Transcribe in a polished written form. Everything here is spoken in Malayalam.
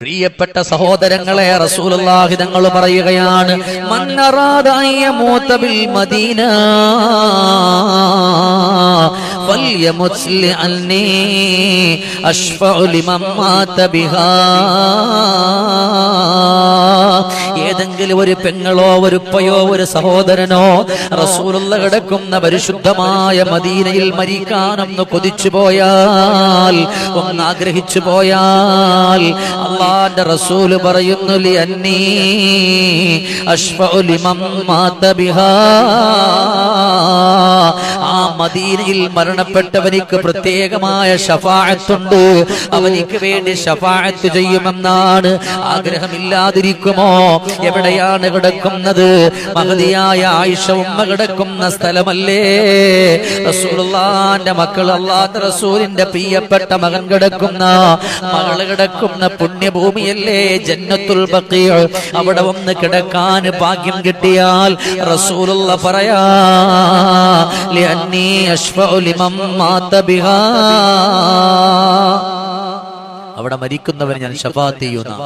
പ്രിയപ്പെട്ട സഹോദരങ്ങളെ, റസൂലുള്ളാഹി തങ്ങൾ പറയുകയാണ്, മൻ അറാദ അയ്യമൂത ബിൽ മദീന ഫൽയമുത് ലിഅന്നി അശ്ഫഉ ലിമൻ മാത ബിഹാ. ഏതെങ്കിലും ഒരു പെങ്ങളോ ഒരു ഉപ്പയോ ഒരു സഹോദരനോ റസൂലുള്ള കിടക്കുന്ന പരിശുദ്ധമായ മദീനയിൽ മരിക്കാനൊന്ന് കൊതിച്ചു പോയാൽ, ഒന്ന് ആഗ്രഹിച്ചു പോയാൽ, അല്ലാഹുവിന്റെ റസൂൽ പറയുന്നു, ലിഅന്നി അശ്ഫഉ ലിമൻ മാത ബിഹാ. ആ മദീനയിൽ മരണപ്പെട്ടവനിക്ക് പ്രത്യേകമായ ശഫാഅത്തുണ്ട്, അവനിക്ക് വേണ്ടി ശഫാഅത്ത് ചെയ്യുമെന്നാണ്. ആഗ്രഹമില്ലാതിരിക്കുമോ? എവിടെയാണ് കിടക്കുന്നത്? മഹദിയായ ആയിഷ ഉമ്മ കിടക്കുന്ന സ്ഥലമല്ലേ? റസൂലുള്ളാഹിന്റെ മക്കൾ, അല്ലാഹുവിന്റെ റസൂലിന്റെ പ്രിയപ്പെട്ട മകൻ കിടക്കുന്ന, മകള് കിടക്കുന്ന പുണ്യഭൂമിയല്ലേ ജന്നത്തുൽ ബഖീഅ. അവിടെ ഒന്ന് കിടക്കാൻ ഭാഗ്യം കിട്ടിയാൽ റസൂലുള്ള പറയാ, ലിഅന്നി അശ്ഫഉ ലിമൻ മാത ബിഹാ. അവിടെ മരിക്കുന്നവരെ ഞാൻ ശഫാഅത്ത് ചെയ്യുന്നു.